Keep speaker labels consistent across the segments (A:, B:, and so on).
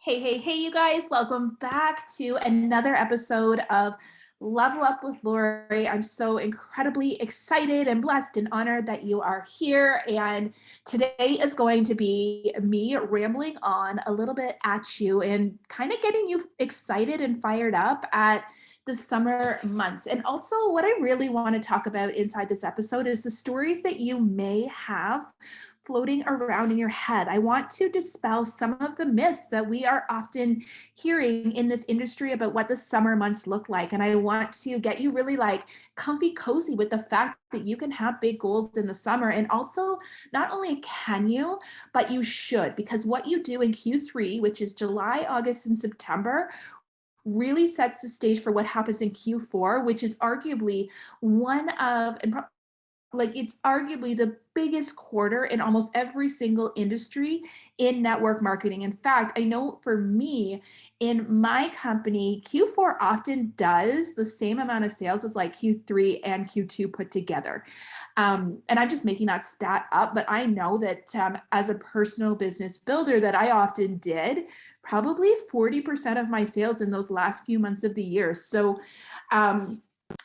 A: Hey, you guys, welcome back to another episode of Level Up with Lori. I'm so incredibly excited and blessed and honored that you are here. And today is going to be me rambling on a little bit at you and kind of getting you excited and fired up at the summer months. And also, what I really want to talk about inside this episode is the stories that you may have floating around in your head. I want to dispel some of the myths that we are often hearing in this industry about what the summer months look like. And I want to get you really like comfy cozy with the fact that you can have big goals in the summer. And also, not only can you, but you should, because what you do in Q3, which is July, August, and September, really sets the stage for what happens in Q4, which is arguably one of, and like it's arguably the biggest quarter in almost every single industry in network marketing. In fact, I know for me in my company, Q4 often does the same amount of sales as like Q3 and Q2 put together. And I'm just making that stat up, but I know that as a personal business builder, that I often did probably 40% of my sales in those last few months of the year. So,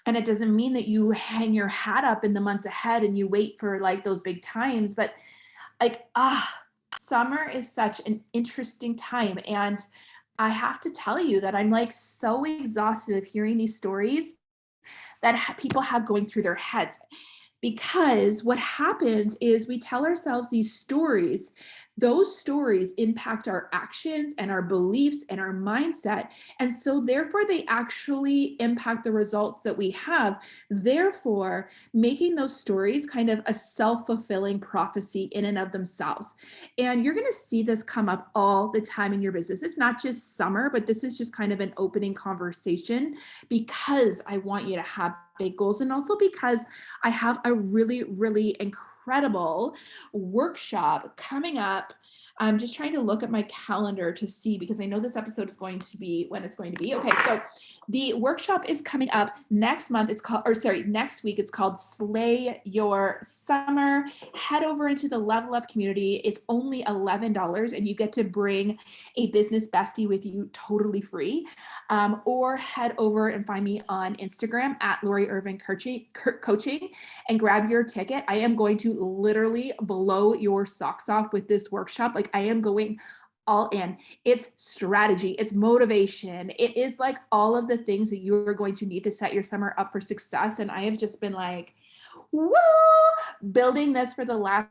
A: and it doesn't mean that you hang your hat up in the months ahead and you wait for like those big times, but like summer is such an interesting time. And I have to tell you that I'm like so exhausted of hearing these stories that people have going through their heads, because what happens is we tell ourselves these stories. Those stories impact our actions and our beliefs and our mindset. And so, therefore, they actually impact the results that we have. Therefore, making those stories kind of a self fulfilling prophecy in and of themselves. And you're going to see this come up all the time in your business. It's not just summer, but this is just kind of an opening conversation because I want you to have big goals, and also because I have a really, really incredible workshop coming up. I'm just trying to look at my calendar to see, because I know this episode is going to be when it's going to be. Okay, so the workshop is coming up next month. It's called, or sorry, next week. It's called Slay Your Summer. Head over into the Level Up community. It's only $11 and you get to bring a business bestie with you totally free. Or head over and find me on Instagram at Lori Irvin Coaching and grab your ticket. I am going to literally blow your socks off with this workshop. Like I am going all in. It's strategy, it's motivation, it is like all of the things that you are going to need to set your summer up for success. And I have just been like, woo, building this for the last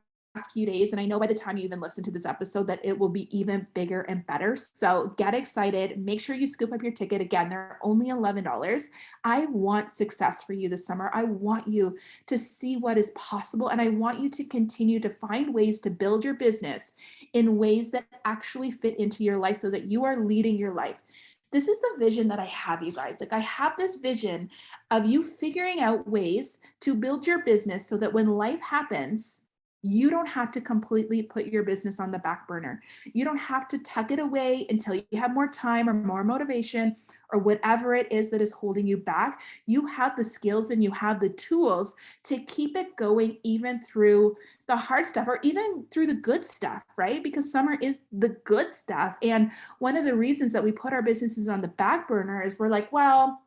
A: few days. And I know by the time you even listen to this episode that it will be even bigger and better. So get excited. Make sure you scoop up your ticket. Again, they're only $11. I want success for you this summer. I want you to see what is possible. And I want you to continue to find ways to build your business in ways that actually fit into your life so that you are leading your life. This is the vision that I have, you guys. Like I have this vision of you figuring out ways to build your business so that when life happens, you don't have to completely put your business on the back burner. You don't have to tuck it away until you have more time or more motivation or whatever it is that is holding you back. You have the skills and you have the tools to keep it going even through the hard stuff or even through the good stuff, right? Because summer is the good stuff. And one of the reasons that we put our businesses on the back burner is we're like, well,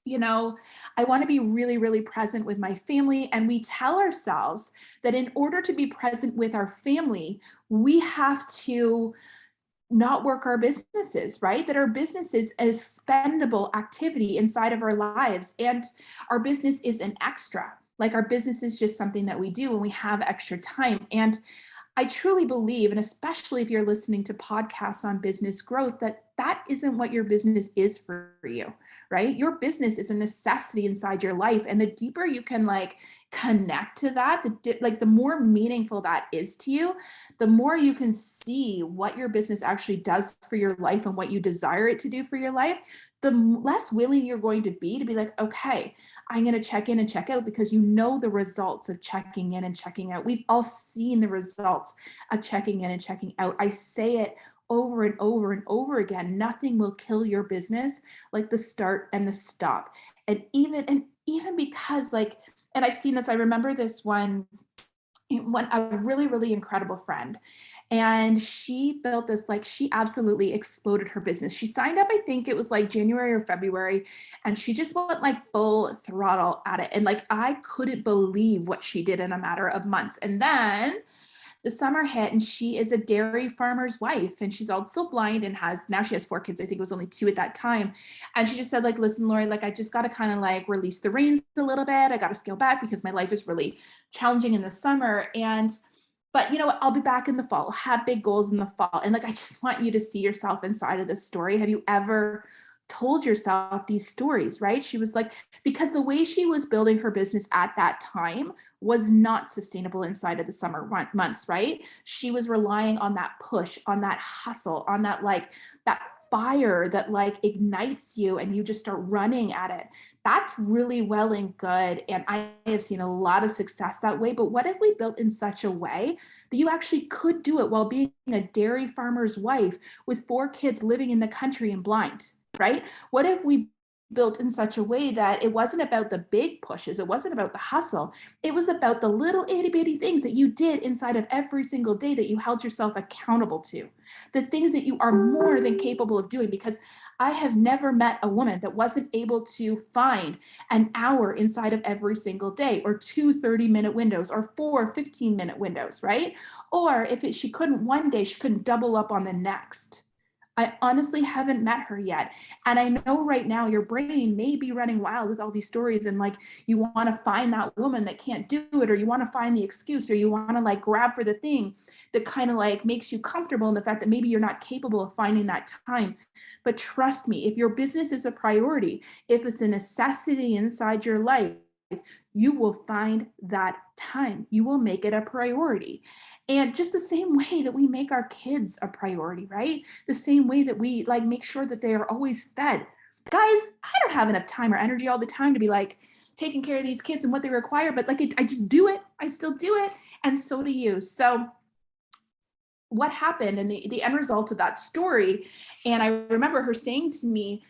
A: I want to be really, really present with my family. And we tell ourselves that in order to be present with our family, we have to not work our businesses, right? That our business is a spendable activity inside of our lives. And our business is an extra. Like our business is just something that we do when we have extra time. And I truly believe, and especially if you're listening to podcasts on business growth, that isn't what your business is for you, right? Your business is a necessity inside your life. And the deeper you can like connect to that, the more meaningful that is to you, the more you can see what your business actually does for your life and what you desire it to do for your life, the less willing you're going to be like, okay, I'm going to check in and check out, because you know the results of checking in and checking out. We've all seen the results of checking in and checking out. I say it over and over and over again. Nothing will kill your business like the start and the stop. And even because like, and I've seen this, I remember this one one a really really incredible friend, and she built this, like, she absolutely exploded her business. She signed up, I think it was like January or February, and she just went like full throttle at it, and like I couldn't believe what she did in a matter of months. And then the summer hit, and she is a dairy farmer's wife, and she's also blind and has, now she has 4 kids. I think it was only 2 at that time. And she just said, like, listen, Lori, like, I just got to kind of like release the reins a little bit. I got to scale back because my life is really challenging in the summer. And but you know what, I'll be back in the fall. I'll have big goals in the fall. And like, I just want you to see yourself inside of this story. Have you ever told yourself these stories? Right? She was like, because the way she was building her business at that time was not sustainable inside of the summer months. Right? She was relying on that push, on that hustle, on that, like, that fire that like ignites you and you just start running at it. That's really well and good, and I have seen a lot of success that way. But what if we built in such a way that you actually could do it while being a dairy farmer's wife with 4 kids living in the country and blind? Right? What if we built in such a way that it wasn't about the big pushes, it wasn't about the hustle, it was about the little itty bitty things that you did inside of every single day that you held yourself accountable to, the things that you are more than capable of doing? Because I have never met a woman that wasn't able to find an hour inside of every single day, or 2 30-minute windows, or 4 15-minute windows, right? Or if she couldn't one day, she couldn't double up on the next. I honestly haven't met her yet. And I know right now your brain may be running wild with all these stories, and like you want to find that woman that can't do it, or you want to find the excuse, or you want to like grab for the thing that kind of like makes you comfortable in the fact that maybe you're not capable of finding that time. But trust me, if your business is a priority, if it's a necessity inside your life, you will find that time. You will make it a priority. And just the same way that we make our kids a priority, right? The same way that we like make sure that they are always fed. Guys, I don't have enough time or energy all the time to be like taking care of these kids and what they require, but like I just do it. I still do it. And so do you. So what happened, and the end result of that story, and I remember her saying to me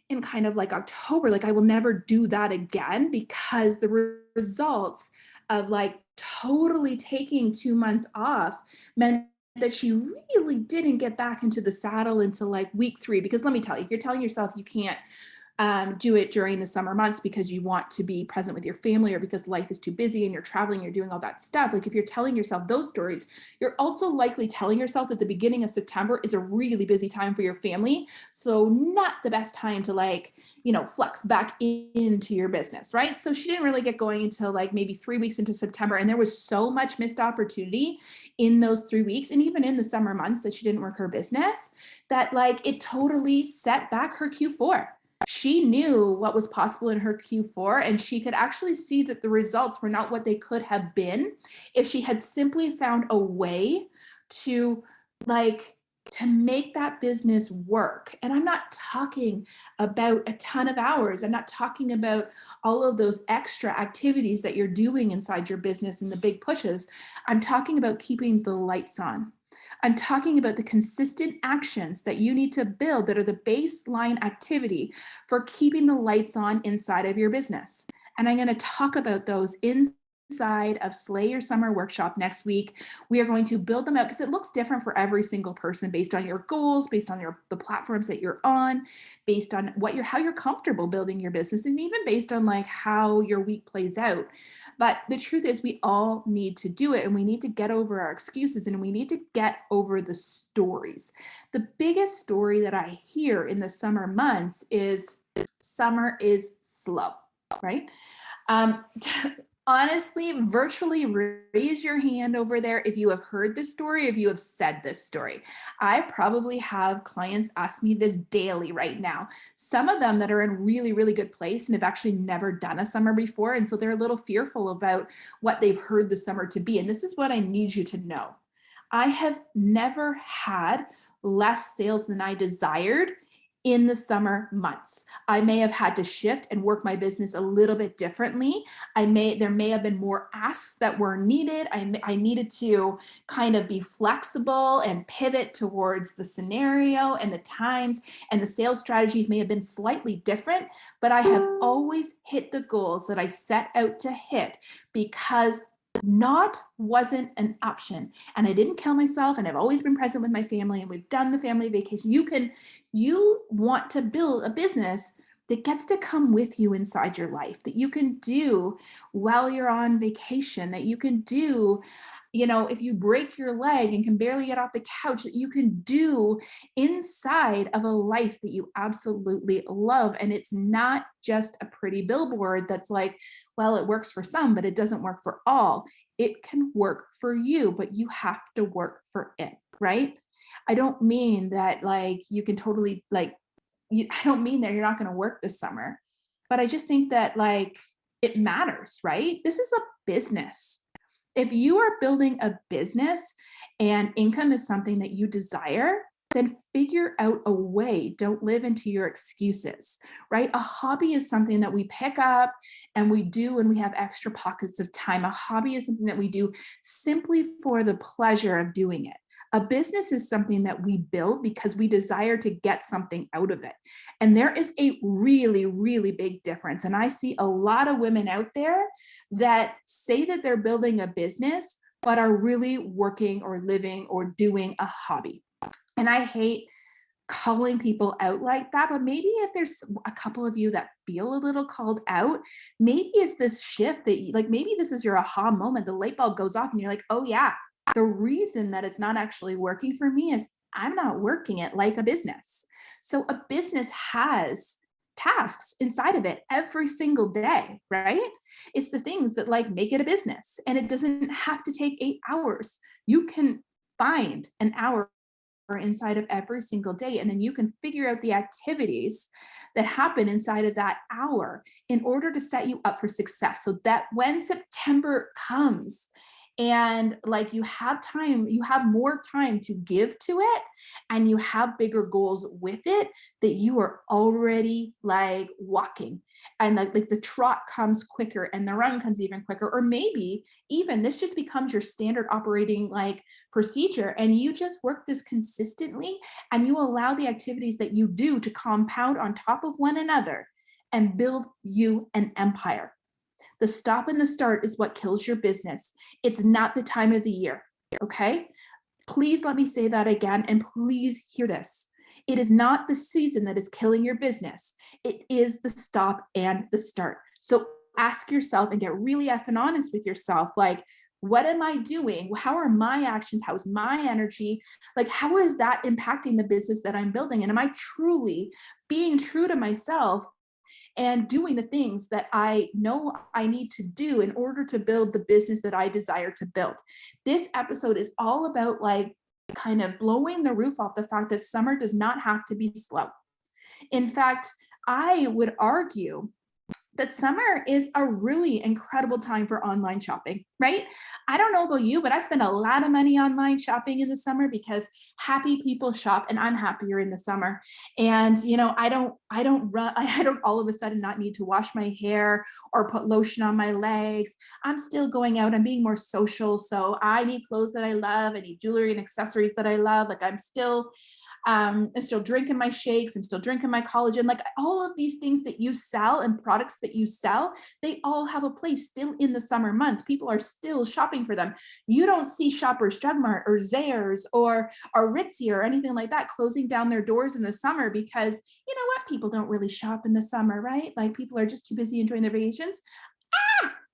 A: in kind of like October, like, I will never do that again, because the results of like totally taking 2 months off meant that she really didn't get back into the saddle until like week 3. Because let me tell you, you're telling yourself you can't do it during the summer months because you want to be present with your family, or because life is too busy and you're traveling, you're doing all that stuff. Like, if you're telling yourself those stories, you're also likely telling yourself that the beginning of September is a really busy time for your family. So not the best time to like, flex back into your business, right? So she didn't really get going until like maybe 3 weeks into September. And there was so much missed opportunity in those 3 weeks, and even in the summer months that she didn't work her business, that like it totally set back her Q4. She knew what was possible in her Q4, and she could actually see that the results were not what they could have been if she had simply found a way to like to make that business work. And I'm not talking about a ton of hours. I'm not talking about all of those extra activities that you're doing inside your business and the big pushes. I'm talking about keeping the lights on. I'm talking about the consistent actions that you need to build that are the baseline activity for keeping the lights on inside of your business. And I'm going to talk about those inside of Slay Your Summer workshop next week. We are going to build them out because it looks different for every single person based on your goals, based on the platforms that you're on, based on how you're comfortable building your business, and even based on like how your week plays out. But the truth is, we all need to do it, and we need to get over our excuses, and we need to get over the stories. The biggest story that I hear in the summer months is summer is slow, right? Um, Honestly, virtually raise your hand over there if you have heard this story, if you have said this story. I probably have clients ask me this daily right now. Some of them that are in really, really good place and have actually never done a summer before. And so they're a little fearful about what they've heard the summer to be. And this is what I need you to know. I have never had less sales than I desired in the summer months. I may have had to shift and work my business a little bit differently. There may have been more asks that were needed. I needed to kind of be flexible and pivot towards the scenario and the times, and the sales strategies may have been slightly different, but I have always hit the goals that I set out to hit because Not wasn't an option. And I didn't kill myself, and I've always been present with my family, and we've done the family vacation. You want to build a business that gets to come with you inside your life, that you can do while you're on vacation, that you can do, if you break your leg and can barely get off the couch, that you can do inside of a life that you absolutely love. And it's not just a pretty billboard that's like, well, it works for some, but it doesn't work for all. It can work for you, but you have to work for it, right? I don't mean that like you can totally I don't mean that you're not going to work this summer, but I just think that like it matters, right? This is a business. If you are building a business and income is something that you desire, then figure out a way. Don't live into your excuses, right? A hobby is something that we pick up and we do when we have extra pockets of time. A hobby is something that we do simply for the pleasure of doing it. A business is something that we build because we desire to get something out of it. And there is a really, really big difference. And I see a lot of women out there that say that they're building a business, but are really working or living or doing a hobby. And I hate calling people out like that, but maybe if there's a couple of you that feel a little called out, maybe it's this shift that like maybe this is your aha moment. The light bulb goes off and you're like, oh yeah, the reason that it's not actually working for me is I'm not working it like a business. So a business has tasks inside of it every single day, right? It's the things that like make it a business, and it doesn't have to take 8 hours. You can find an hour inside of every single day, and then you can figure out the activities that happen inside of that hour in order to set you up for success, so that when September comes and like you have time, you have more time to give to it, and you have bigger goals with it, that you are already like walking, and like the trot comes quicker and the run comes even quicker. Or maybe even this just becomes your standard operating like procedure, and you just work this consistently, and you allow the activities that you do to compound on top of one another and build you an empire. The stop and the start is what kills your business. It's not the time of the year, okay? Please let me say that again, and please hear this. It is not the season that is killing your business. It is the stop and the start. So ask yourself and get really effing honest with yourself. Like, what am I doing? How are my actions? How is my energy? Like, how is that impacting the business that I'm building? And am I truly being true to myself and doing the things that I know I need to do in order to build the business that I desire to build? This episode is all about like kind of blowing the roof off the fact that summer does not have to be slow. In fact, I would argue that summer is a really incredible time for online shopping, right? I don't know about you, but I spend a lot of money online shopping in the summer because happy people shop, and I'm happier in the summer. And I don't all of a sudden not need to wash my hair or put lotion on my legs. I'm still going out. I'm being more social. So I need clothes that I love. I need jewelry and accessories that I love. Like I'm still drinking my shakes. I'm still drinking my collagen. Like all of these things that you sell and products that you sell, they all have a place still in the summer months. People are still shopping for them. You don't see Shoppers Drug Mart or Zayres or Aritzia or anything like that closing down their doors in the summer because you know what? People don't really shop in the summer, right? Like people are just too busy enjoying their vacations.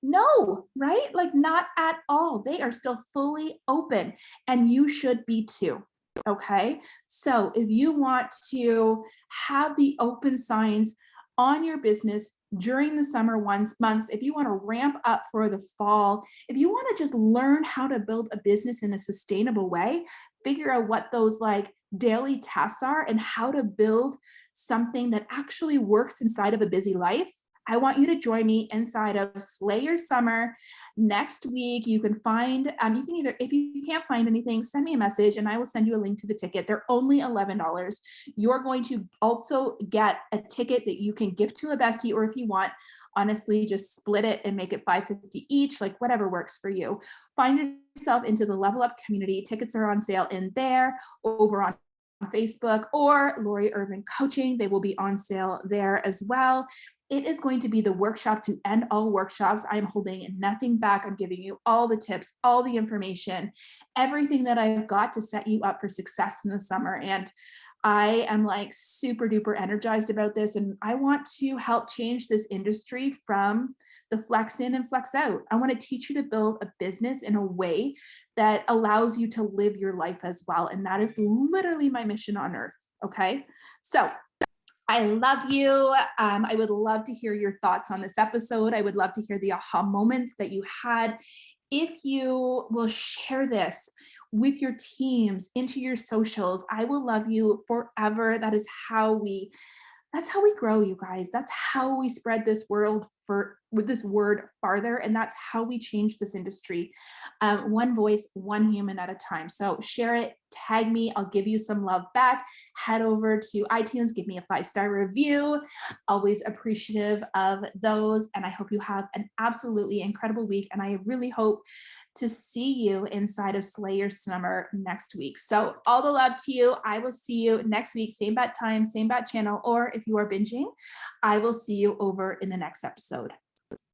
A: No, right? Like not at all. They are still fully open, and you should be too. Okay. So if you want to have the open signs on your business during the summer months, if you want to ramp up for the fall, if you want to just learn how to build a business in a sustainable way, figure out what those like daily tasks are and how to build something that actually works inside of a busy life, I want you to join me inside of Slay Your Summer next week. You can find, you can either, if you can't find anything, send me a message and I will send you a link to the ticket. They're only $11. You're going to also get a ticket that you can gift to a bestie, or if you want, honestly, just split it and make it $5.50 each, like whatever works for you. Find yourself into the Level Up community. Tickets are on sale in there, over on Facebook, or Lori Irvin Coaching. They will be on sale there as well. It is going to be the workshop to end all workshops. I'm holding nothing back. I'm giving you all the tips, all the information, everything that I've got to set you up for success in the summer. And I am like super duper energized about this. And I want to help change this industry from the flex in and flex out. I want to teach you to build a business in a way that allows you to live your life as well. And that is literally my mission on earth. Okay. So I love you. I would love to hear your thoughts on this episode. I would love to hear the aha moments that you had. If you will share this with your teams, into your socials, I will love you forever. That's how we grow, you guys. That's how we spread this world for with this word farther, and that's how we change this industry, one voice, one human at a time. So share it, tag me, I'll give you some love back. Head over to iTunes, give me a 5-star review. Always appreciative of those, and I hope you have an absolutely incredible week, and I really hope to see you inside of Slay Your Summer next week. So all the love to you. I will see you next week, same bat time, same bat channel, or if you are binging, I will see you over in the next episode.